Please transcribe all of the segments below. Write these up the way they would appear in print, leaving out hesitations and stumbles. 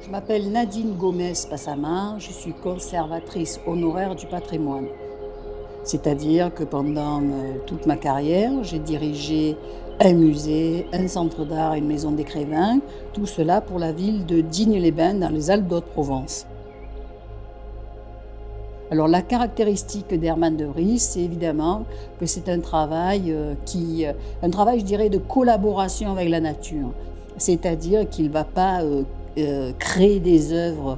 Je m'appelle Nadine Gomez-Passama, je suis conservatrice honoraire du patrimoine. C'est-à-dire que pendant toute ma carrière, j'ai dirigé un musée, un centre d'art et une maison d'écrivains, tout cela pour la ville de Digne-les-Bains dans les Alpes d'Haute-Provence. Alors la caractéristique d'Herman de Vries, c'est évidemment que c'est un travail je dirais, de collaboration avec la nature. C'est-à-dire qu'il ne va pas créer des œuvres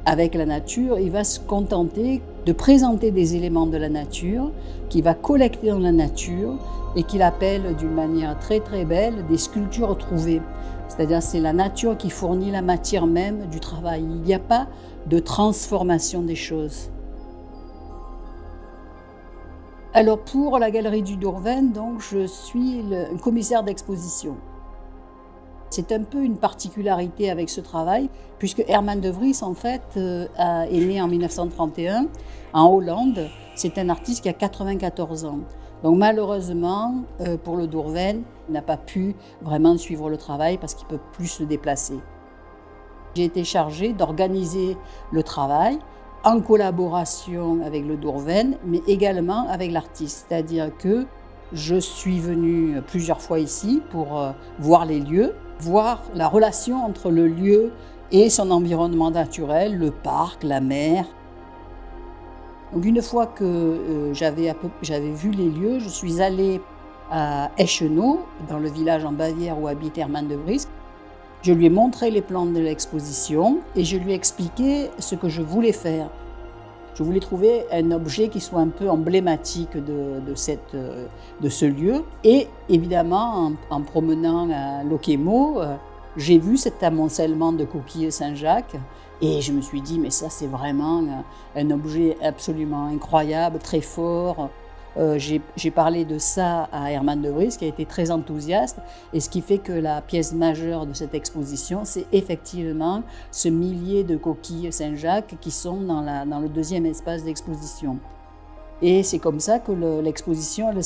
avec la nature, il va se contenter de présenter des éléments de la nature qu'il va collecter dans la nature et qu'il appelle d'une manière très très belle des sculptures retrouvées. C'est-à-dire c'est la nature qui fournit la matière même du travail. Il n'y a pas de transformation des choses. Alors pour la galerie du Dourven, donc, je suis le commissaire d'exposition. C'est un peu une particularité avec ce travail, puisque Herman de Vries, en fait, est né en 1931 en Hollande. C'est un artiste qui a 94 ans. Donc malheureusement, pour le Dourven, il n'a pas pu vraiment suivre le travail parce qu'il ne peut plus se déplacer. J'ai été chargée d'organiser le travail en collaboration avec le Dourven, mais également avec l'artiste. C'est-à-dire que je suis venue plusieurs fois ici pour voir les lieux, voir la relation entre le lieu et son environnement naturel, le parc, la mer. Donc une fois que j'avais vu les lieux, je suis allée à Eschenau, dans le village en Bavière où habite Herman de Vries. Je lui ai montré les plans de l'exposition et je lui ai expliqué ce que je voulais faire. Je voulais trouver un objet qui soit un peu emblématique de ce lieu. Et évidemment, en promenant à Locquémau, j'ai vu cet amoncellement de coquilles Saint-Jacques et je me suis dit, mais ça c'est vraiment un objet absolument incroyable, très fort. J'ai parlé de ça à Herman de Vries qui a été très enthousiaste et ce qui fait que la pièce majeure de cette exposition c'est effectivement ce millier de coquilles Saint-Jacques qui sont dans le deuxième espace d'exposition. Et c'est comme ça que l'exposition elle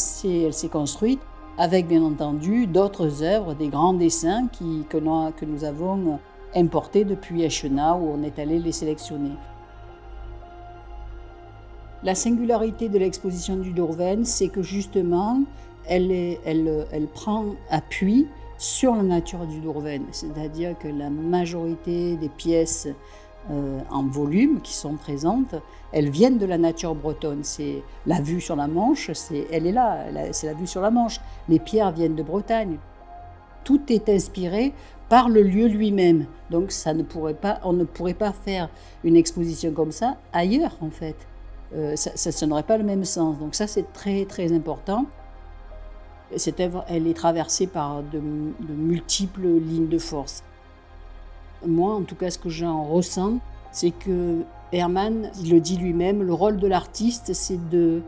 s'est construite avec bien entendu d'autres œuvres, des grands dessins que nous avons importés depuis Eschenau où on est allé les sélectionner. La singularité de l'exposition du Dourven, c'est que justement, elle prend appui sur la nature du Dourven. C'est-à-dire que la majorité des pièces en volume qui sont présentes, elles viennent de la nature bretonne. C'est la vue sur la Manche, elle est là, c'est la vue sur la Manche. Les pierres viennent de Bretagne. Tout est inspiré par le lieu lui-même. Donc on ne pourrait pas faire une exposition comme ça ailleurs en fait. Ça n'aurait pas le même sens. Donc ça, c'est très, très important. Cette œuvre, elle est traversée par de multiples lignes de force. Moi, en tout cas, ce que j'en ressens, c'est que Herman, il le dit lui-même, le rôle de l'artiste, c'est de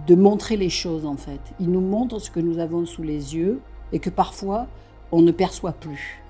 montrer les choses, en fait. Il nous montre ce que nous avons sous les yeux et que parfois, on ne perçoit plus.